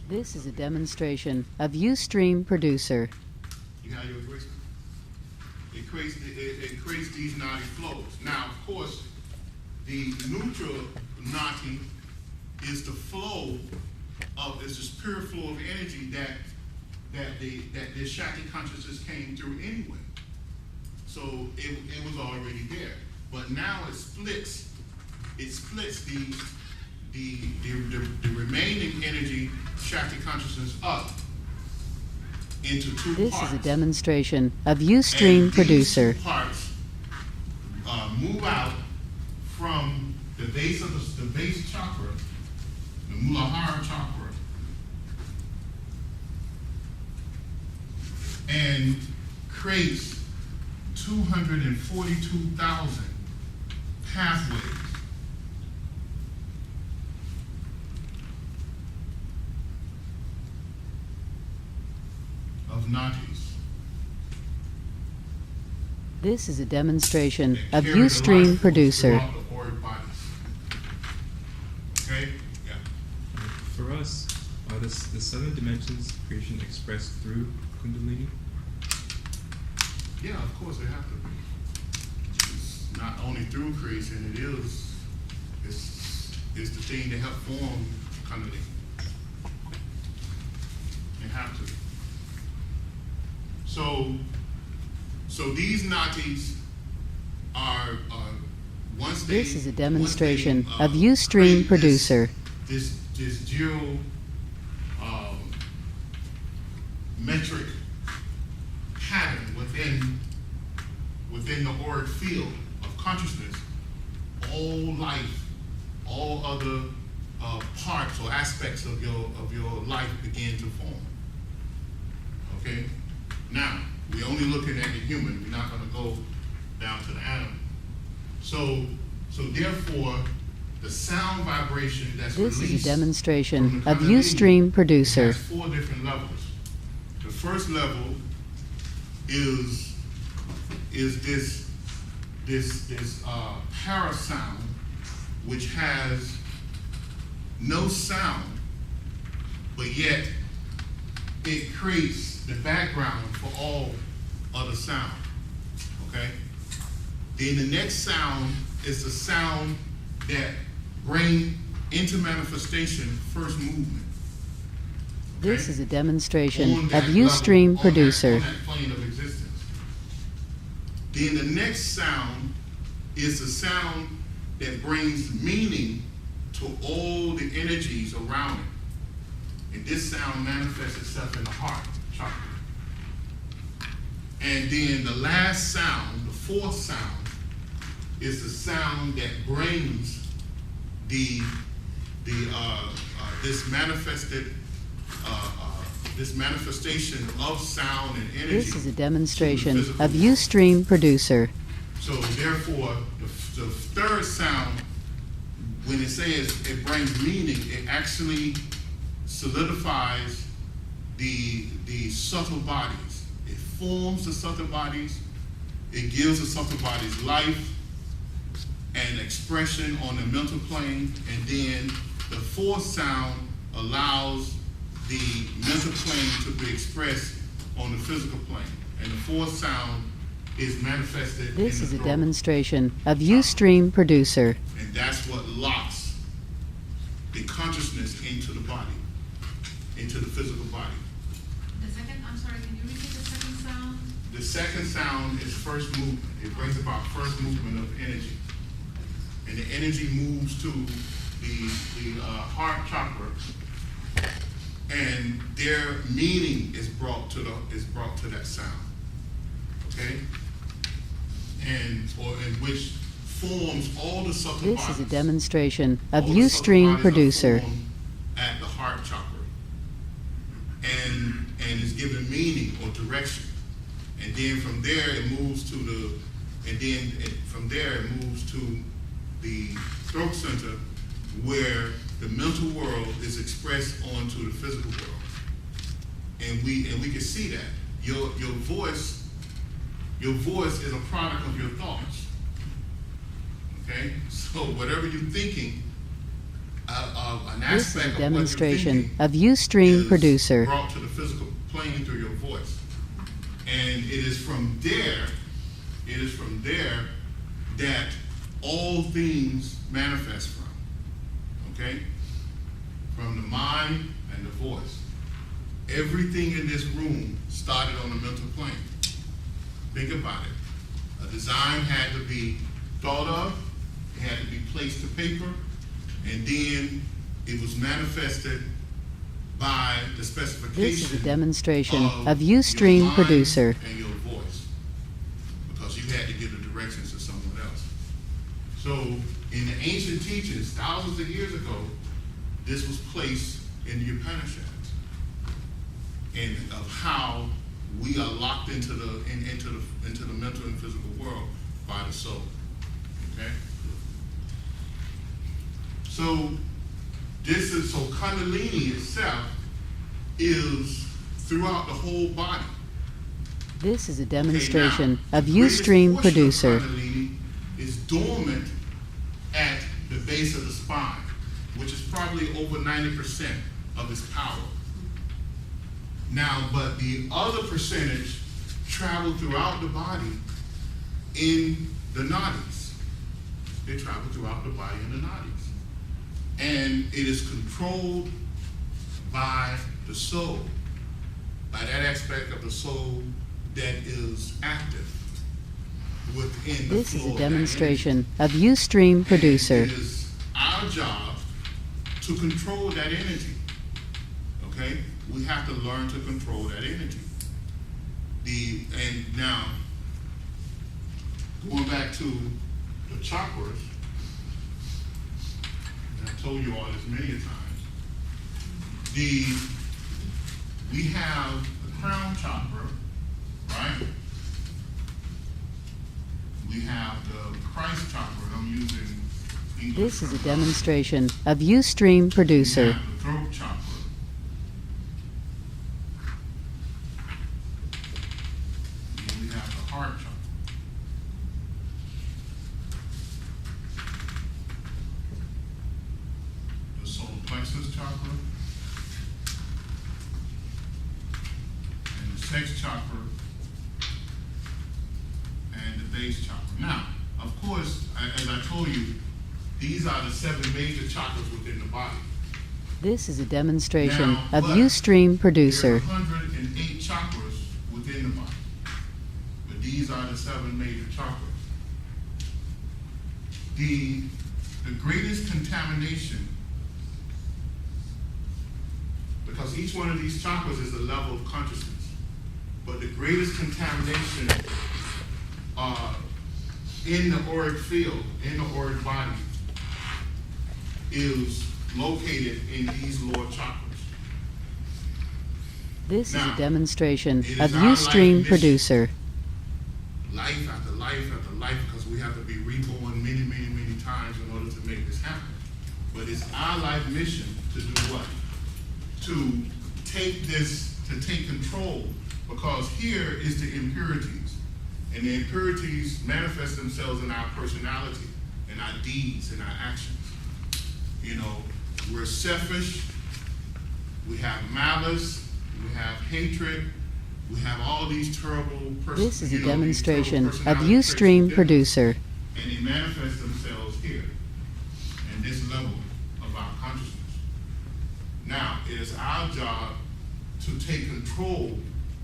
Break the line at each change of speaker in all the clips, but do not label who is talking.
This is a demonstration of Ustream Producer.
You got your equation? It creates these knotty flows. Now, of course, the neutral knotty is the flow of, it's this pure flow of energy that the Shakti consciousness came through anyway. So it was already there. But now it splits the remaining energy, Shakti consciousness, up into two
This
parts.
is a demonstration of Ustream Producer.
These two parts move out from the base of the base chakra, the Muladhara chakra, and creates 242,000 pathways. Of nadis.
This is a demonstration
That
of
carry the life
Ustream
force
Producer.
throughout the ordered bodies. Okay? Yeah.
For us, are the seven dimensions of creation expressed through Kundalini?
Yeah, of course they have to be. It's not only through creation, it's the thing that help form Kundalini. They have to. So these nadis are once they.
This is a demonstration
once they,
of Ustream
create
Producer.
This geo metric pattern within the auric field of consciousness, all life, all other parts or aspects of your life begin to form. Okay? Now, we're only looking at the human. We're not going to go down to the atom. So therefore, the sound vibration that's
This
released
is a demonstration
from the
of
Kundalini
Ustream Producer.
has 4 different levels. The first level is this para sound, which has no sound, but yet it creates the background for all other sound. Okay? Then the next sound is the sound that bring into manifestation first movement. Okay?
This is a demonstration
On
of
that
Ustream
level,
Producer.
on that plane of existence. Then the next sound is the sound that brings meaning to all the energies around it. And this sound manifests itself in the heart chakra. And then the last sound, the fourth sound, is the sound that brings this manifestation of sound and energy.
This is a demonstration
to the physical
of
world.
Ustream Producer.
So therefore, the third sound, when it says it brings meaning, it actually solidifies the subtle bodies. It forms the subtle bodies. It gives the subtle bodies life and expression on the mental plane. And then the fourth sound allows the mental plane to be expressed on the physical plane. And the fourth sound is manifested
This
in
is
the
a
throat.
demonstration of Ustream Producer.
And that's what locks the consciousness into the body, into the physical body.
The second, I'm sorry, can you repeat the second sound?
The second sound is first movement. It brings about first movement of energy. And the energy moves to the heart chakra, and their meaning is brought to that sound. Okay? In which forms all the subtle
This
bodies.
is a demonstration of
All the subtle
Ustream
bodies are
Producer.
formed at the heart chakra, and is given meaning or direction. And then from there it moves to the throat center, where the mental world is expressed onto the physical world. And we can see that. Your voice is a product of your thoughts. Okay? So whatever you're thinking an
This is
aspect
a
of what you're
demonstration
thinking
of Ustream
is
Producer.
brought to the physical plane through your voice. And it is from there that all things manifest from. Okay? From the mind and the voice. Everything in this room started on the mental plane. Think about it. A design had to be thought of, it had to be placed to paper, and then it was manifested by the specification.
This is a demonstration of
your
Ustream
mind
Producer.
and your voice, because you had to give the directions to someone else. So in the ancient teachings, thousands of years ago, this was placed in the Upanishads, and of how we are locked into the mental and physical world by the soul. Okay? So Kundalini itself is throughout the whole body.
This is a
Okay,
demonstration
now,
of
the greatest
Ustream
portion of
Producer.
Kundalini is dormant at the base of the spine, which is probably over 90% of its power. Now, but the other percentage travel throughout the body in the nadis. They travel throughout the body in the nadis. And it is controlled by the soul, by that aspect of the soul that is active within the
This is
flow
a
of that
demonstration of Ustream Producer.
And it is our job to control that energy. Okay? We have to learn to control that energy. And now, going back to the chakras, and I told you all this many times, we have the crown chakra, right? We have the Christ chakra, and I'm using English.
This is a demonstration of Ustream Producer.
We have the throat chakra. And we have the heart chakra. The solar plexus chakra. And the sex chakra. And the base chakra. Now, of course, as I told you, these are the 7 major chakras within the body.
This is a demonstration
Now,
of
but
Ustream Producer.
There are 108 chakras within the body. But these are the 7 major chakras. The greatest contamination, because each one of these chakras is a level of consciousness, but the greatest contamination in the auric field, in the auric body, is located in these lower chakras.
This is a
Now,
demonstration
it is
of
our life
Ustream
mission.
Producer.
Life after life after life, because we have to be reborn many, many, many times in order to make this happen. But it's our life mission to do what? To take control, because here is the impurities. And the impurities manifest themselves in our personality, in our deeds, in our actions. You know, we're selfish, we have malice, we have hatred, we have all these terrible
This is a
these terrible
demonstration of
personality traits
Ustream
within us.
Producer.
And they manifest themselves here, in this level of our consciousness. Now, it is our job to take control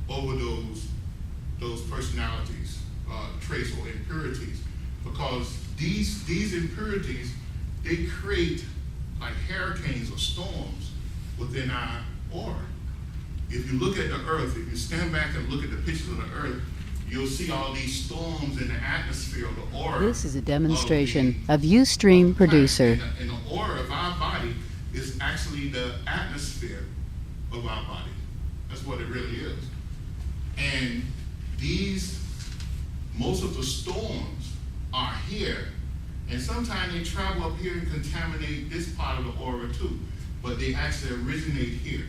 over those personalities, traits or impurities, because these impurities, they create like hurricanes or storms within our aura. If you look at the earth, if you stand back and look at the pictures of the earth, you'll see all these storms in the atmosphere of the aura.
This is a demonstration of Ustream Producer.
And the aura of our body is actually the atmosphere of our body. That's what it really is. And most of the storms are here, and sometimes they travel up here and contaminate this part of the aura too, but they actually originate here,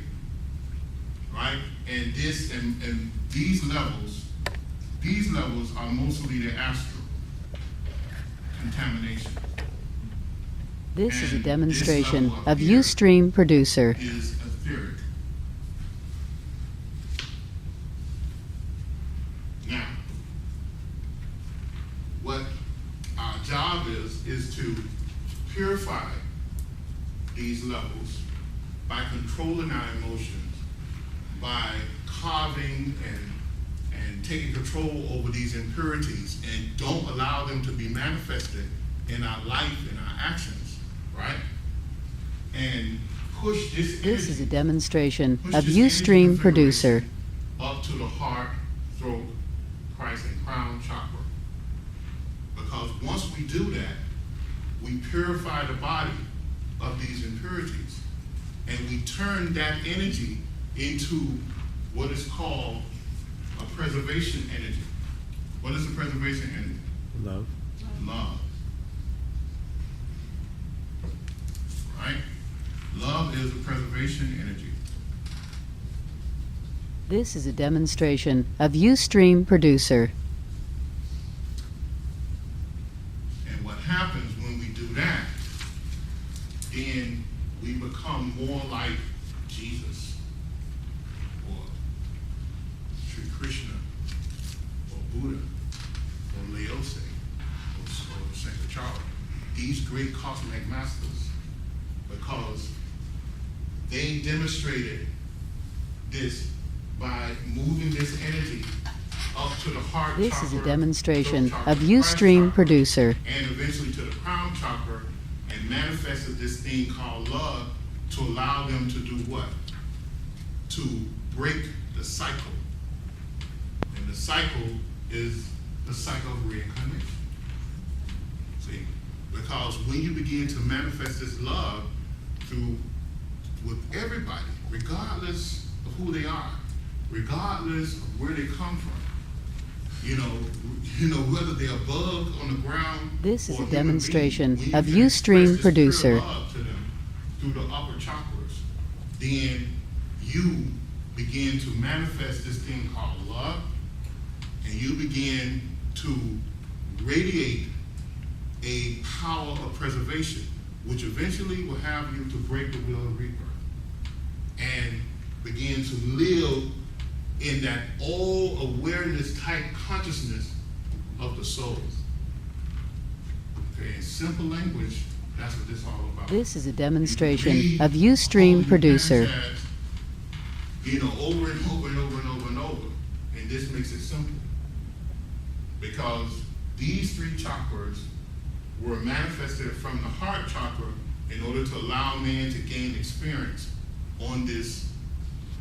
right? And these levels are mostly the astral contamination.
This is a
And
demonstration
this level up
of
here
Ustream Producer.
is etheric. Now, what our job is to purify these levels by controlling our emotions, by carving and taking control over these impurities, and don't allow them to be manifested in our life, in our actions, right? And push this energy.
This is a demonstration
Push
of
this energy
Ustream Producer.
configuration up to the heart, throat, Christ, and crown chakra. Because once we do that, we purify the body of these impurities. And we turn that energy into what is called a preservation energy. What is a preservation energy?
Love.
Love. Right? Love is a preservation energy.
This is a demonstration of Ustream Producer.
And what happens when we do that, then we become more like Jesus, or Sri Krishna, or Buddha, or Laose, or Sankaracharya. These great cosmic masters, because they demonstrated this by moving this energy up to the heart
This
chakra,
is a demonstration
throat chakra,
of
Christ
Ustream
chakra,
Producer.
and eventually to the crown chakra, and manifested this thing called love to allow them to do what? To break the cycle. And the cycle is the cycle of reincarnation. See? Because when you begin to manifest this love through with everybody, regardless of who they are, regardless of where they come from, you know, whether they're a bug on the ground.
This is
or
a
human
demonstration
being, when
of
you can
Ustream
express this pure
Producer.
love to them through the upper chakras, then you begin to manifest this thing called love, and you begin to radiate a power of preservation, which eventually will have you to break the will of rebirth and begin to live in that all awareness type consciousness of the soul. Okay, in simple language, that's what this is all about.
This is a
You
demonstration
read
of
all
Ustream
these
Producer.
passages, you know, over and over and over and over and over, and this makes it simple. Because these three chakras were manifested from the heart chakra in order to allow man to gain experience on this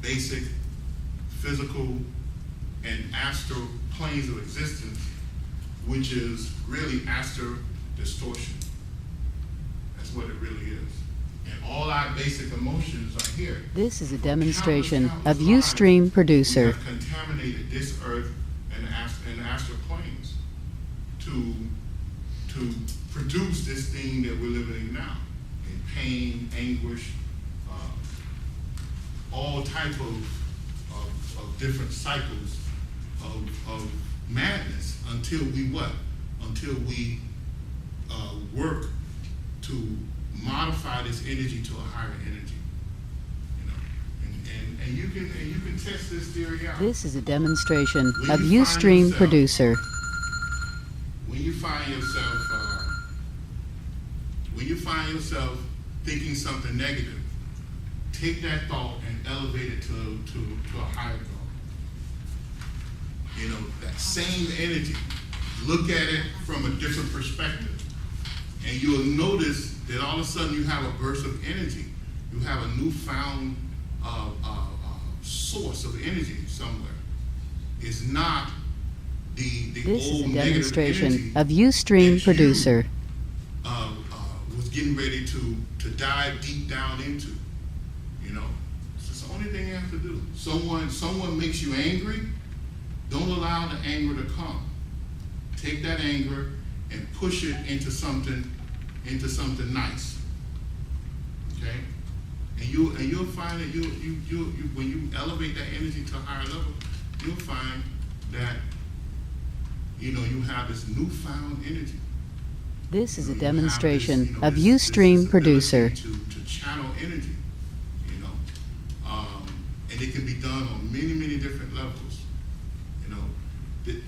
basic physical and astral planes of existence, which is really astral distortion. That's what it really is. And all our basic emotions are here.
This is a demonstration
Countless
of
lives
Ustream
we
Producer.
have contaminated this earth and the astral planes to produce this thing that we're living in now, in pain, anguish, all type of different cycles of madness until we what? Until we work to modify this energy to a higher energy. You know, and you can test this theory out.
This is a demonstration
When
of
you find
Ustream
yourself-
Producer.
When you find yourself thinking something negative, take that thought and elevate it to a higher thought. You know, that same energy, look at it from a different perspective. And you'll notice that all of a sudden you have a burst of energy. You have a newfound source of energy somewhere. It's not the
This is
old
a
negative
demonstration
energy
of Ustream
that
Producer.
was getting ready to dive deep down into. You know, it's the only thing you have to do. Someone makes you angry. Don't allow the anger to come. Take that anger and push it into something nice. Okay, and you'll find that you when you elevate that energy to a higher level, you'll find that you have this newfound energy.
This is a
You have
demonstration
this,
of
this
Ustream
ability
Producer.
to channel energy, and it can be done on many, many different levels.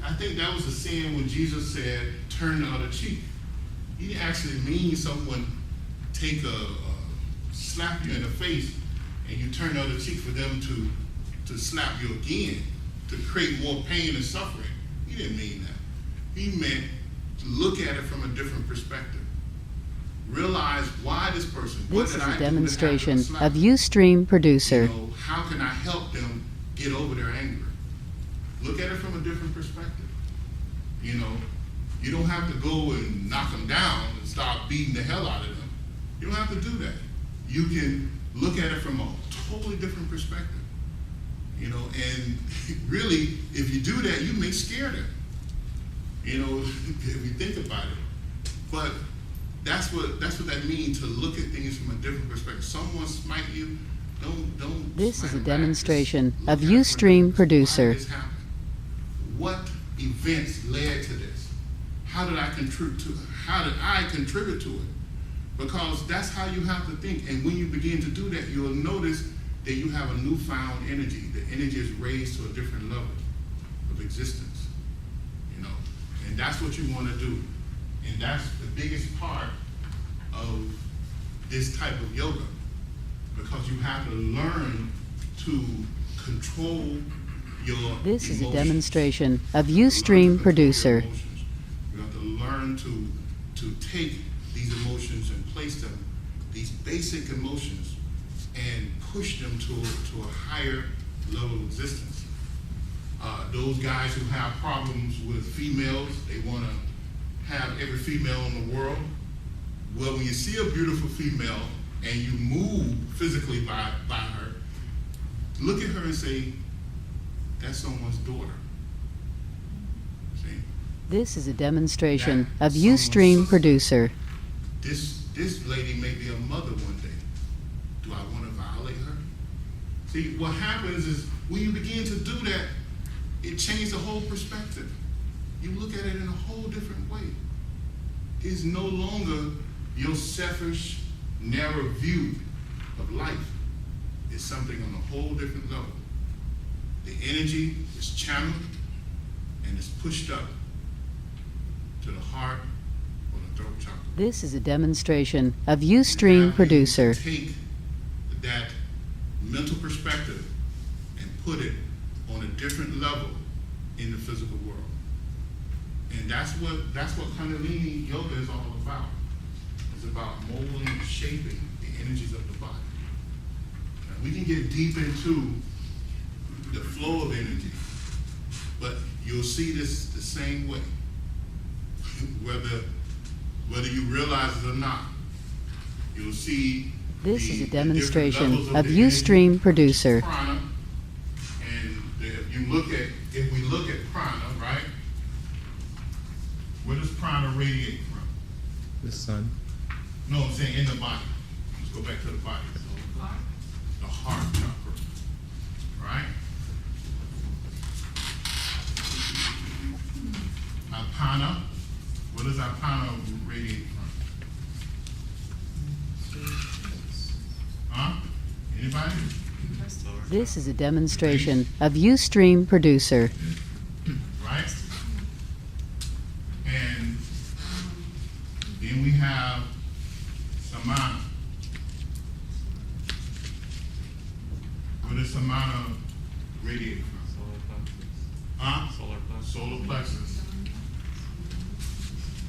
I think that was the saying when Jesus said, "Turn the other cheek." He didn't actually mean someone take slap you in the face and you turn the other cheek for them to slap you again, to create more pain and suffering. He didn't mean that. He meant to look at it from a different perspective. Realize why this person, what
This
did
is
I
a
do to have
demonstration
them slap
of
me?
Ustream Producer.
How can I help them get over their anger? Look at it from a different perspective. You don't have to go and knock them down and start beating the hell out of them. You don't have to do that. You can look at it from a totally different perspective. And really, if you do that, you may scare them. If you think about it. But that's what that means, to look at things from a different perspective. Someone smite you, don't.
This
smite
is a
them back.
demonstration
Just look
of
at it from a
Ustream
different-
Producer.
Why did this happen? What events led to this? How did I contribute to it? Because that's how you have to think. And when you begin to do that, you'll notice that you have a newfound energy. The energy is raised to a different level of existence. And that's what you want to do. And that's the biggest part of this type of yoga, because you have to learn to control your
This is a
emotions.
demonstration of
You have to learn
Ustream
to control your
Producer.
emotions. You have to learn to take these emotions and place them, these basic emotions, and push them to a higher level of existence. Those guys who have problems with females, they want to have every female in the world. Well, when you see a beautiful female and you move physically by her, look at her and say, "That's someone's daughter." See?
This is a demonstration
That
of
someone's
Ustream
sister.
Producer.
This lady may be a mother one day. Do I want to violate her? See, what happens is when you begin to do that, it changes the whole perspective. You look at it in a whole different way. It's no longer your selfish, narrow view of life. It's something on a whole different level. The energy is channeled and it's pushed up to the heart or the throat chakra.
This is a demonstration of
Now
Ustream
you
Producer.
take that mental perspective and put it on a different level in the physical world. And that's what Kundalini yoga is all about. It's about molding and shaping the energies of the body. Now, we can get deep into the flow of energy, but you'll see this the same way, whether you realize it or not. You'll see
This is a
the different
demonstration
levels
of
the energy,
Ustream Producer.
prana, and if we look at prana, right? Where does prana radiate from?
The sun.
No, I'm saying in the body. Let's go back to the body. The heart chakra, right? Apana. Where does apana radiate from? Huh? Anybody?
This is a demonstration of Ustream Producer.
Right? And then we have samana. Where does samana radiate from?
Solar plexus.
Huh?
Solar plexus.
Solar plexus,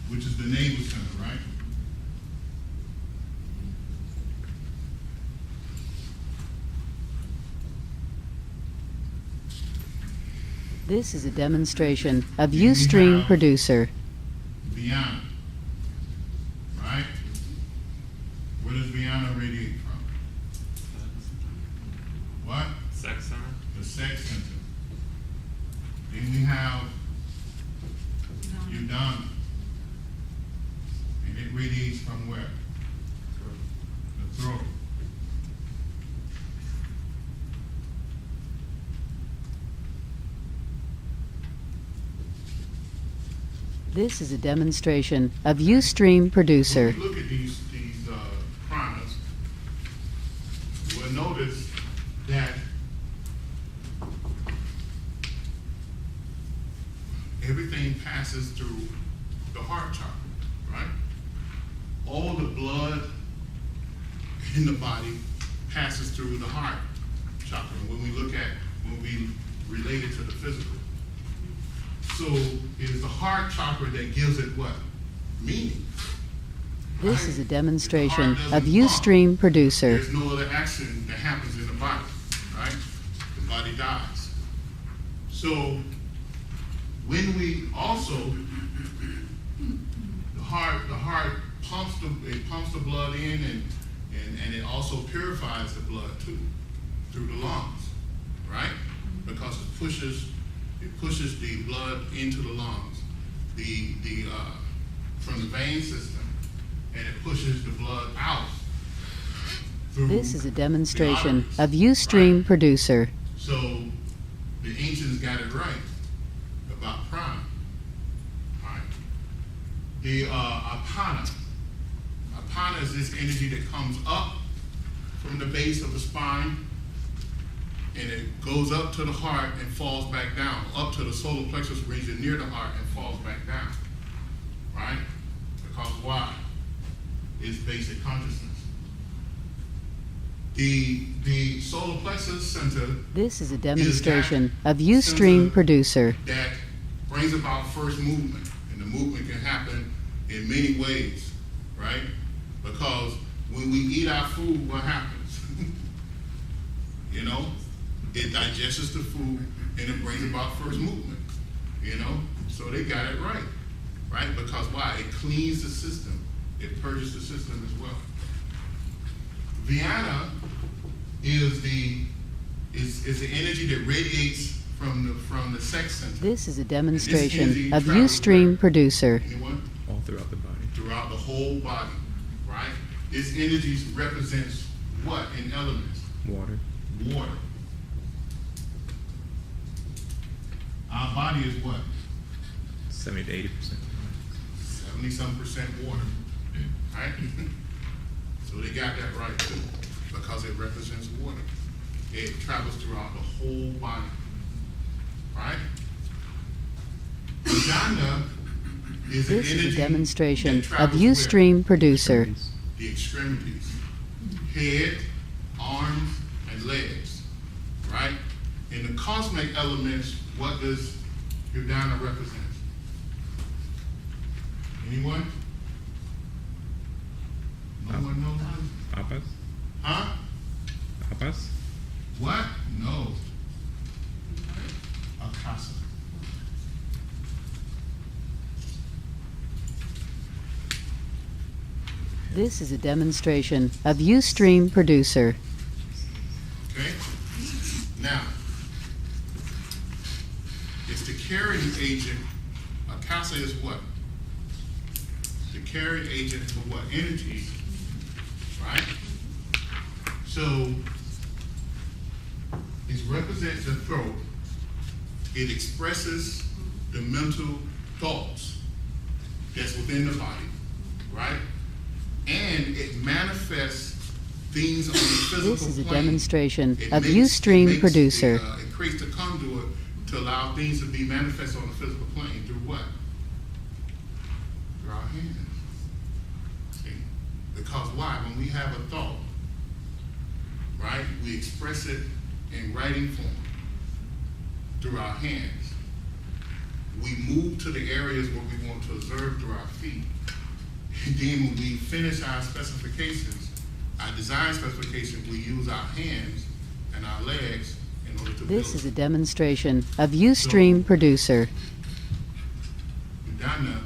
which is the navel center, right?
This is a demonstration of Ustream Producer.
Vijnana, right? Where does Vijnana radiate from? What?
Sex center.
The sex center. Then we have Udana. And it radiates from where? The throat.
This is a demonstration of Ustream Producer.
When you look at these primas, we'll notice that everything passes through the heart chakra, right? All the blood in the body passes through the heart chakra. When we relate it to the physical. So it is the heart chakra that gives it what? Meaning.
This
right?
is a
If the
demonstration
heart
of
doesn't pump,
Ustream Producer.
there's no other action that happens in the body, right? The body dies. So when we also, the heart pumps the blood in and it also purifies the blood too, through the lungs, right? Because it pushes the blood into the lungs, from the vein system, and it pushes the blood out through
This is a
the
demonstration
arteries,
of Ustream
right?
Producer.
So the ancients got it right about prana. Right? The apana. Apana is this energy that comes up from the base of the spine and it goes up to the heart and falls back down, up to the solar plexus region near the heart and falls back down. Right? Because why? It's basic consciousness. The solar plexus center
This is a demonstration of
center
Ustream Producer.
that brings about first movement, and the movement can happen in many ways, right? Because when we eat our food, what happens? You know, it digests the food and it brings about first movement. You know, so they got it right? Because why? It cleans the system, it purges the system as well. Vijnana is the energy that radiates from the sex center.
This is a
energy
demonstration of
travels
Ustream
where?
Producer.
Anyone?
all throughout the body.
Throughout the whole body, right? Its energy represents what in elements?
Water.
Water. Our body is what?
70 to 80%.
70-some% water, right? So they got that right too, because it represents water. It travels throughout the whole body, right? Vijnana is an
This is
energy
a demonstration
that
of
travels where?
Ustream Producer.
The extremities, head, arms, and legs, right? In the cosmic elements, what does Vijnana represent? Anyone? No one knows this?
Apas?
Huh?
Apas?
What? No. Akasa.
This is a demonstration of Ustream Producer.
Okay? Now, it's the carrying agent. Akasa is what? The carrying agent for what? Energy, right? So, it represents the throat. It expresses the mental thoughts that's within the body, right? And it manifests things on the physical
This is a
plane.
demonstration
It
of
makes-
Ustream
it makes
Producer.
it creates the conduit to allow things to be manifested on the physical plane through what? Through our hands. See? Because why? When we have a thought, right, we express it in writing form through our hands. We move to the areas where we want to observe through our feet. And then when we finish our specifications, our design specification, we use our hands and our legs in order to
This
build
is a
it.
demonstration of Ustream Producer.
Vijnana,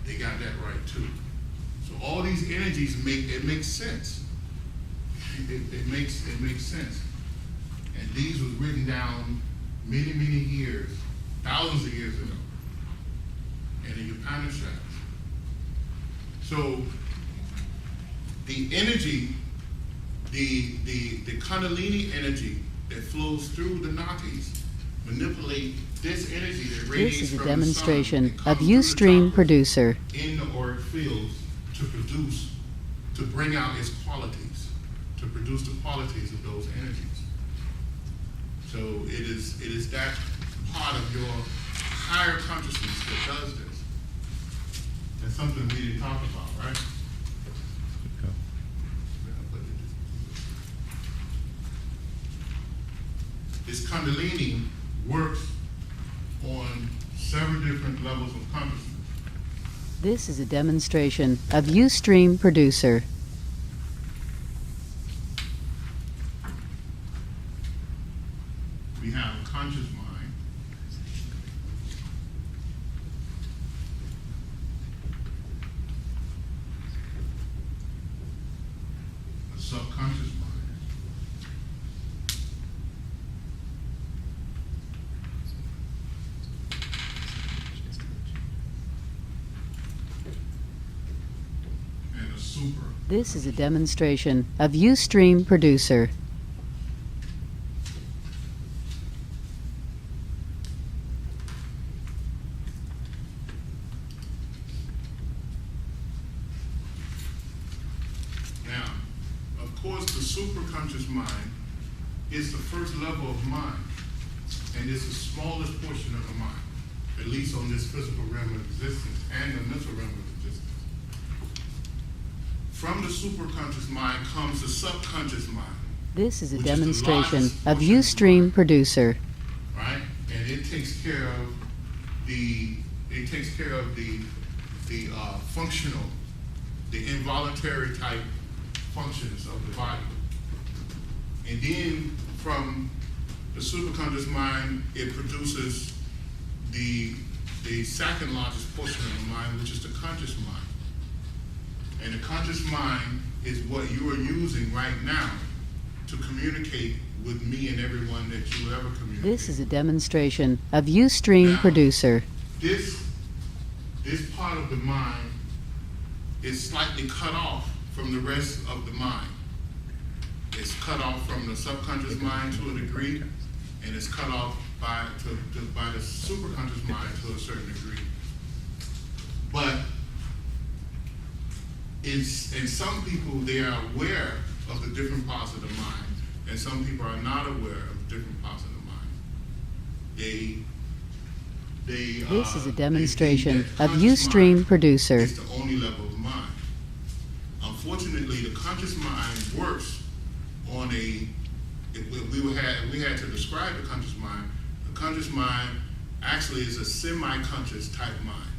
they got that right too. So all these energies makes sense. It makes sense. And these was written down many years, thousands of years ago, in the Upanishads. So the energy, the Kundalini energy that flows through the nadis manipulate this energy that
This
radiates
is a
from
demonstration
the sun,
of Ustream Producer.
in the auric fields to bring out its qualities, to produce the qualities of those energies. So it is that part of your higher consciousness that does this. That's something we didn't talk about, right? This Kundalini works on several different levels of consciousness.
This is a demonstration of Ustream Producer.
We have a conscious mind, a subconscious mind, and a super.
This is a demonstration of Ustream Producer.
Now, of course, the superconscious mind is the first level of mind, and it's the smallest portion of the mind, at least on this physical realm of existence and the mental realm of existence. From the superconscious mind comes the subconscious mind,
This is a
Which is the
demonstration
largest
of
portion of
Ustream
mind.
Producer.
right? And it takes care of the functional, the involuntary type functions of the body. And then from the superconscious mind, it produces the second largest portion of the mind, which is the conscious mind. And the conscious mind is what you are using right now to communicate with me and everyone that you will ever communicate.
This is a demonstration of Ustream
Now,
Producer.
This part of the mind is slightly cut off from the rest of the mind. It's cut off from the subconscious mind to a degree, and it's cut off by the superconscious mind to a certain degree. But in some people, they are aware of the different parts of the mind, and some people are not aware of different parts of the mind.
This is a
They
demonstration
think that
of
conscious
Ustream
mind
Producer.
is the only level of mind. Unfortunately, the conscious mind works on we had to describe the conscious mind. The conscious mind actually is a semi-conscious type mind,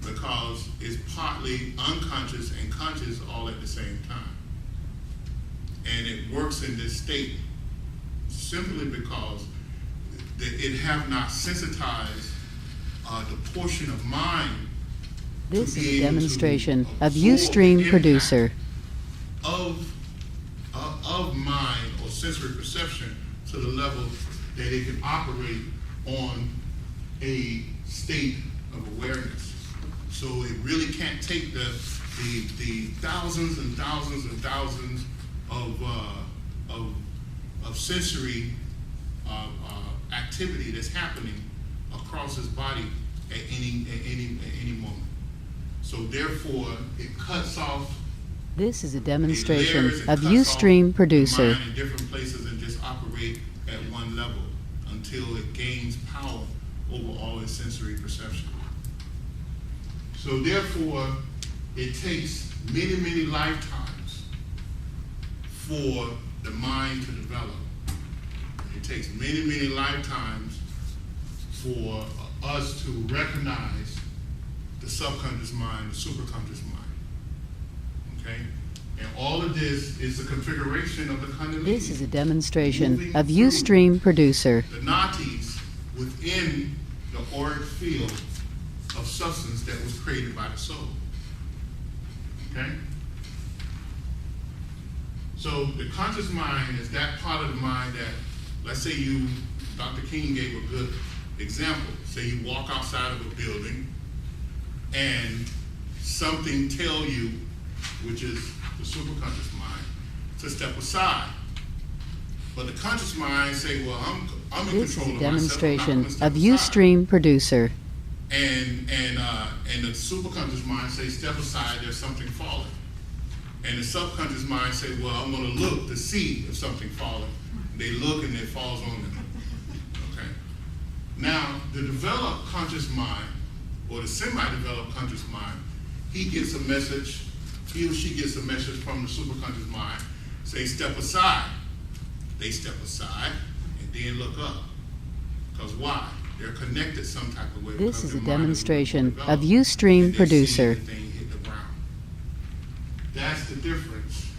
because it's partly unconscious and conscious all at the same time. And it works in this state simply because it have not sensitized the portion of mind
This
to
is
be
a
able to
demonstration of
absorb the
Ustream
impact
Producer.
of mind or sensory perception to the level that it can operate on a state of awareness. So it really can't take the thousands and thousands and thousands of sensory activity that's happening across his body at any moment. So therefore, it cuts off.
This is a
It
demonstration
layers and
of
cuts off
Ustream
the
Producer.
mind in different places and just operate at one level until it gains power over all its sensory perception. So therefore, it takes many, many lifetimes for the mind to develop. It takes many, many lifetimes for us to recognize the subconscious mind, the superconscious mind. Okay? And all of this is the configuration of the Kundalini.
This is a demonstration
moving
of
through
Ustream Producer.
the nadis within the auric field of substance that was created by the soul. Okay? So the conscious mind is that part of the mind that, let's say Dr. King gave a good example. Say you walk outside of a building and something tell you, which is the superconscious mind, to step aside. But the conscious mind say, well, I'm in
This is
control
a
of
demonstration
myself. I'm not
of
gonna step aside.
Ustream Producer.
And the superconscious mind say, step aside, there's something falling. And the subconscious mind say, well, I'm going to look to see if something falling. They look and it falls on them. Okay. Now, the developed conscious mind, or the semi-developed conscious mind, he gets a message, he or she gets a message from the superconscious mind, say, step aside. They step aside and then look up. Because why? They're connected some type of way.
This
because
is a
their mind
demonstration
more
of
developed,
Ustream
and they see
Producer.
the thing hit the ground. That's the difference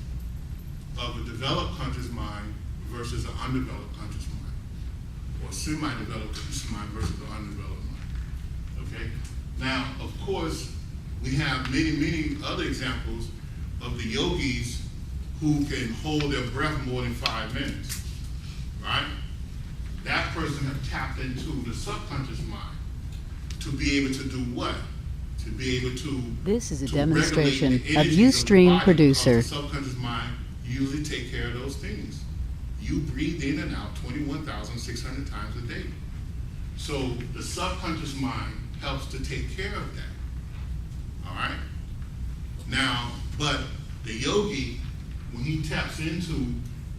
of a developed conscious mind versus an undeveloped conscious mind, or semi-developed conscious mind versus an undeveloped mind. Okay? Now, of course, we have many, many other examples of the yogis who can hold their breath more than 5 minutes, right? That person has tapped into the subconscious mind to be able to do what? To be able to
This is a
to
demonstration
regulate the
of
energies the
Ustream
body,
Producer.
because the subconscious mind usually take care of those things. You breathe in and out 21,600 times a day. So the subconscious mind helps to take care of that. All right? Now, but the yogi, when he taps into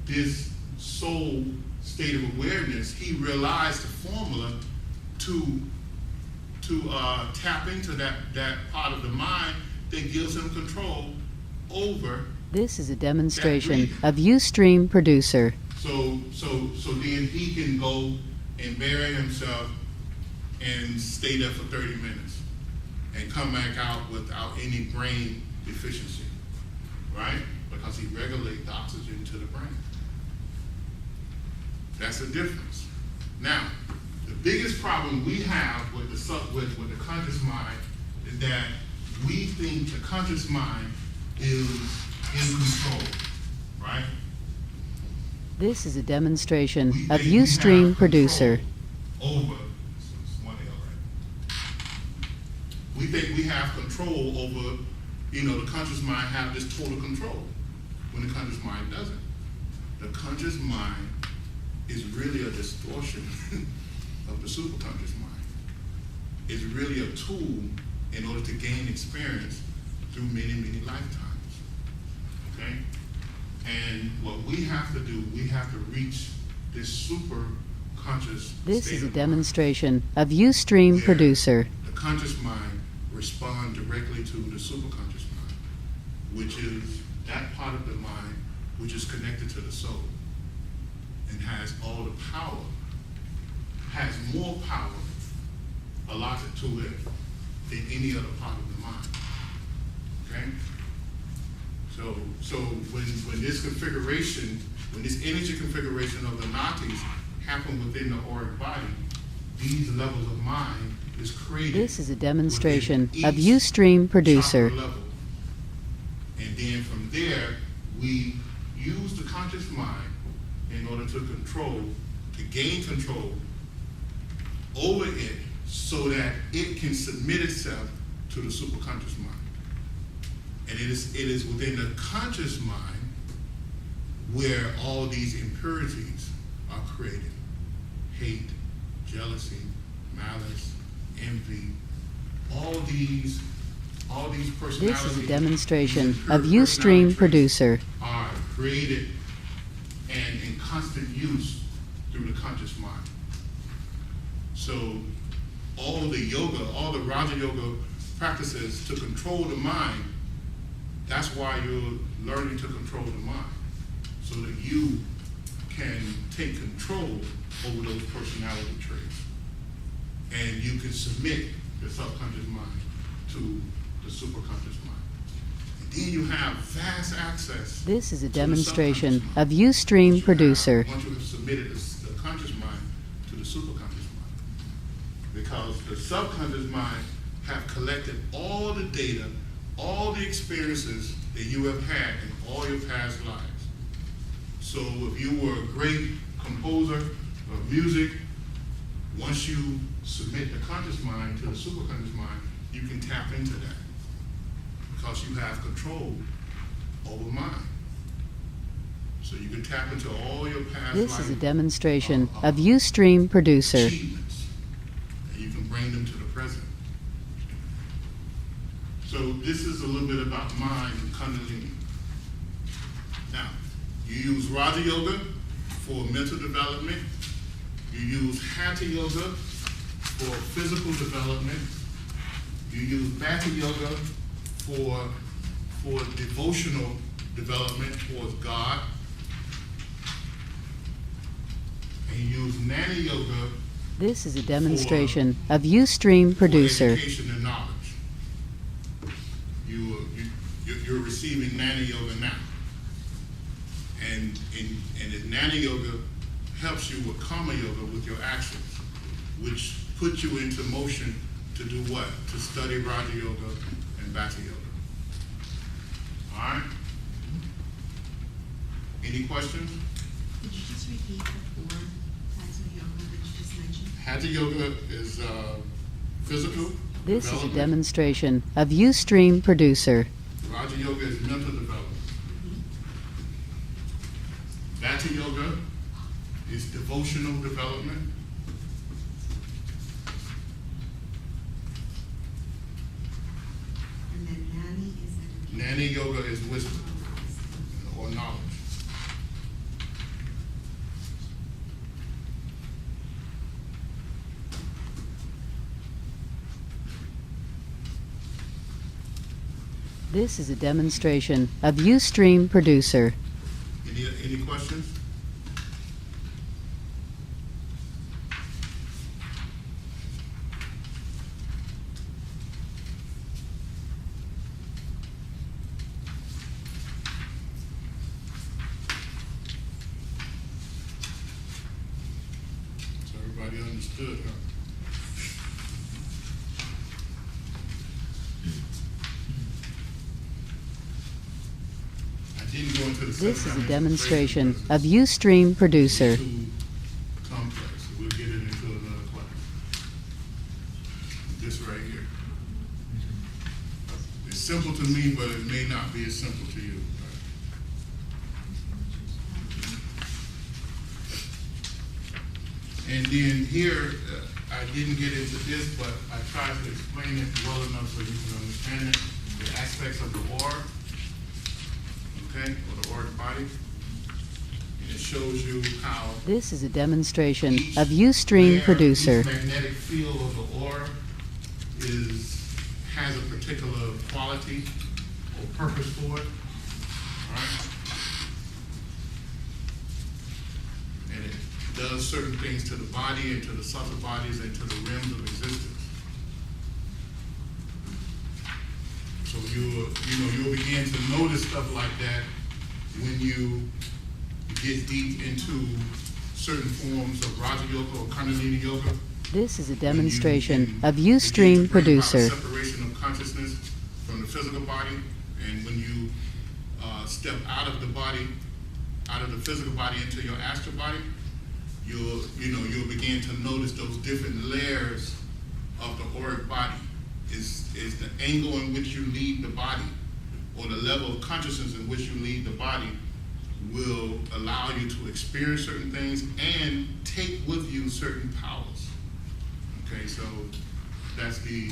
this soul state of awareness, he realized the formula to tap into that part of the mind that gives him control over.
This is a demonstration of Ustream Producer.
So then he can go and bury himself and stay there for 30 minutes and come back out without any brain deficiency, right? Because he regulates the oxygen to the brain. That's the difference. Now, the biggest problem we have with the conscious mind is that we think the conscious mind is in control, right?
This is a demonstration
We
of
think we have
Ustream Producer.
control over, it's one L, right? We think we have control over, the conscious mind have this total control, when the conscious mind doesn't. The conscious mind is really a distortion of the superconscious mind. It's really a tool in order to gain experience through many, many lifetimes, okay? And what we have to do, we have to reach this super conscious
This
state
is a
of mind
demonstration of Ustream
where
Producer.
the conscious mind responds directly to the superconscious mind, which is that part of the mind which is connected to the soul and has all the power, has more power allotted to it than any other part of the mind. Okay? So when this configuration, when this energy configuration of the natis happen within the auric body, these levels of mind is created.
This is a demonstration
within
of
each
Ustream Producer.
chakra level. And then from there, we use the conscious mind in order to gain control over it so that it can submit itself to the superconscious mind. And it is within the conscious mind where all these impurities are created. Hate, jealousy, malice, envy, all these personalities.
This is a demonstration
these impure
of Ustream
personality traits
Producer.
are created and in constant use through the conscious mind. So all the yoga, all the Raja Yoga practices to control the mind, that's why you're learning to control the mind, so that you can take control over those personality traits. And you can submit the subconscious mind to the superconscious mind. And then you have vast access.
This is a
to the
demonstration
subconscious mind.
of Ustream
Once you
Producer.
once you have submitted the conscious mind to the superconscious mind. Because the subconscious mind have collected all the data, all the experiences that you have had in all your past lives. So if you were a great composer of music, once you submit the conscious mind to the superconscious mind, you can tap into that because you have control over mind. So you can tap into all your past
This is a
life
demonstration of Ustream Producer.
achievements, and you can bring them to the present. So this is a little bit about mind and Kundalini. Now, you use Raja Yoga for mental development. You use Hatha Yoga for physical development. You use Bhatha Yoga for devotional development towards God. And you use Jnana Yoga
This is a demonstration of Ustream Producer.
for education and knowledge. You're receiving Jnana Yoga now. And the Jnana Yoga helps you with Karma Yoga with your actions, which puts you into motion to do what? To study Raja Yoga and Bhatha Yoga. All right? Any questions?
Could you just repeat the four types of yoga that you just mentioned?
Hatha Yoga is physical
This is a
development.
demonstration of Ustream Producer.
Raja Yoga is mental development. Bhatha Yoga is devotional development.
And then Nani is education.
Jnana Yoga is wisdom or knowledge.
This is a demonstration of Ustream Producer.
Any questions? So everybody understood, huh? I didn't go into the
This is a
seven
demonstration
because
of Ustream Producer.
it's too complex. We'll get it into another class. This right here. It's simple to me, but it may not be as simple to you. And then here, I didn't get into this, but I tried to explain it well enough so you can understand it. The aspects of the aura, okay, or the auric body. And it shows you how
This is a demonstration
each
of Ustream
layer,
Producer.
each magnetic field of the aura has a particular quality or purpose for it. All right? And it does certain things to the body and to the subtle bodies and to the realms of existence. So you'll begin to notice stuff like that when you get deep into certain forms of Raja Yoga or Kundalini Yoga.
This is a
When
demonstration
you
of
begin to
Ustream
bring about
Producer.
a separation of consciousness from the physical body, and when you step out of the body, out of the physical body into your astral body, you'll begin to notice those different layers of the auric body. Is the angle in which you leave the body, or the level of consciousness in which you leave the body, will allow you to experience certain things and take with you certain powers. Okay, so that's the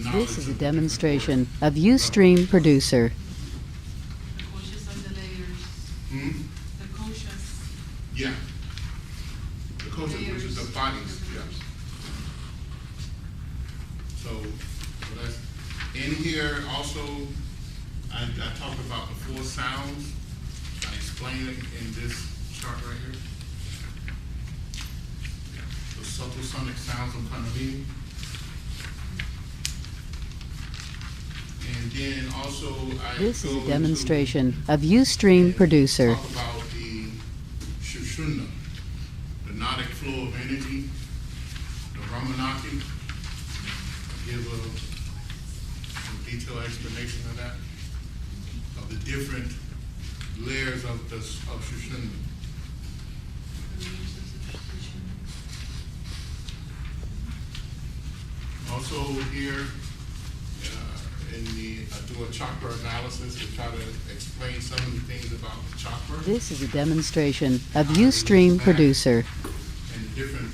knowledge.
This is a
of the
demonstration
different
of Ustream Producer.
The koshas are the layers.
Hmm?
The koshas.
Yeah. The kosha, which is the bodies, yeah. So that's in here also. I talked about the four sounds. I explain it in this chart right here. The subtle sonic sounds of Kundalini. And then also I
This is
go
a
into
demonstration of Ustream Producer.
talk about the Shushuna, the Gnostic flow of energy, the Ramanati. Give a detailed explanation of that, of the different layers of Shushuna. Also here, in the do a chakra analysis to try to explain some of the things about the chakra
This is a demonstration of Ustream Producer.
and the different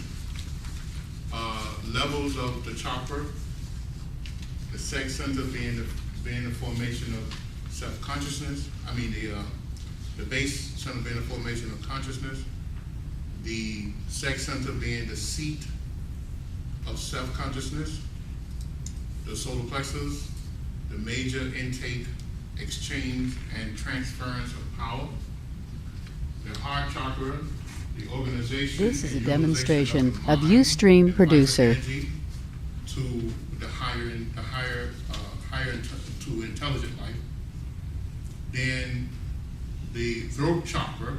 levels of the chakra. The sex center being the formation of self-consciousness. I mean the base center being the formation of consciousness. The sex center being the seat of self-consciousness. The solar plexus, the major intake, exchange, and transference of power. The heart chakra, the organization.
This is a
and
demonstration
utilization the
of
mind
Ustream
and
Producer.
vital energy to the higher to intelligent life. Then the throat chakra,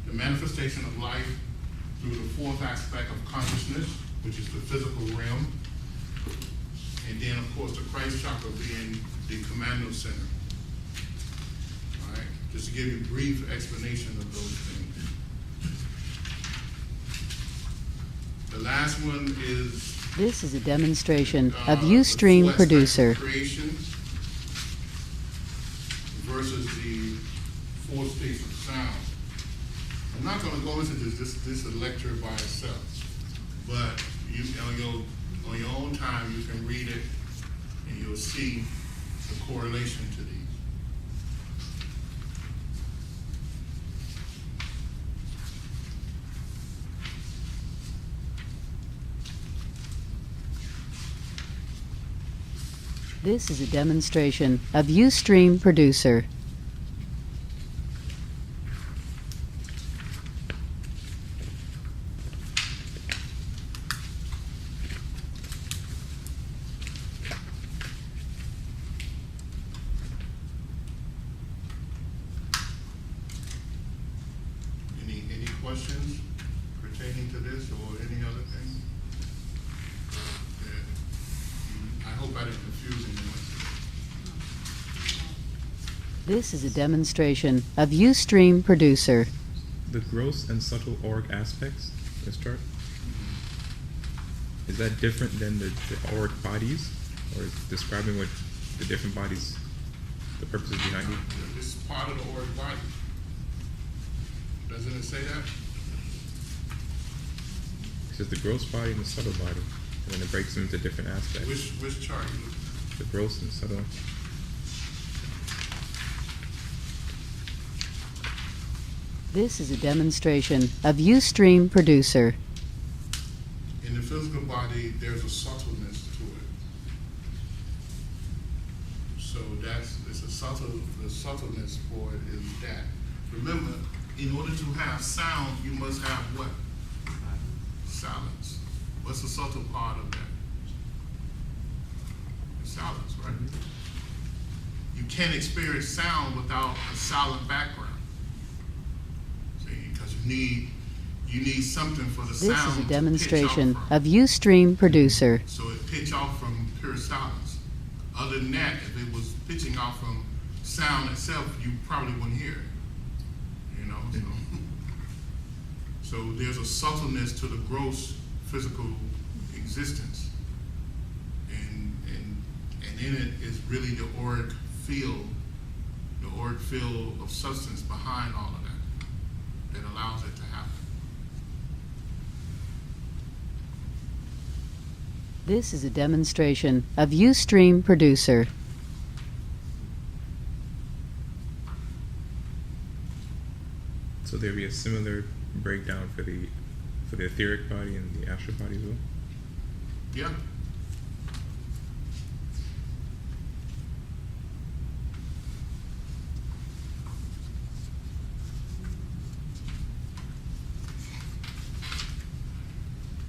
the manifestation of life through the fourth aspect of consciousness, which is the physical realm. And then, of course, the Christ chakra being the commando center. All right, just to give you a brief explanation of those things. The last one is
This is a demonstration of
the
Ustream
four aspects
Producer.
of creation versus the four states of sound. I'm not going to go into this. This is a lecture by itself, but you on your own time you can read it and you'll see the correlation to these.
This is a demonstration of Ustream Producer.
Any questions pertaining to this or any other thing? I hope I didn't confuse anyone.
This is a demonstration of Ustream Producer.
The gross and subtle auric aspects, this chart, is that different than the auric bodies? Or is it describing what the different bodies, the purposes behind it?
This is part of the auric body. Doesn't it say that?
It says the gross body and the subtle body, and then it breaks them into different aspects.
Which chart you looking at?
The gross and subtle.
This is a demonstration of Ustream Producer.
In the physical body, there's a subtleness to it. So it's a the subtleness for it is that. Remember, in order to have sound, you must have what? Silence. What's the subtle part of that? Silence, right? You can't experience sound without a silent background. See, because you need something for the
This
sound
is a
to pitch
demonstration
off from.
of Ustream Producer.
So it pitch off from pure silence. Other than that, if it was pitching off from sound itself, you probably wouldn't hear it. You know, so there's a subtleness to the gross physical existence, and in it is really the auric field of substance behind all of that allows it to happen.
This is a demonstration of Ustream Producer.
So there'd be a similar breakdown for the etheric body and the astral body as well?
Yeah.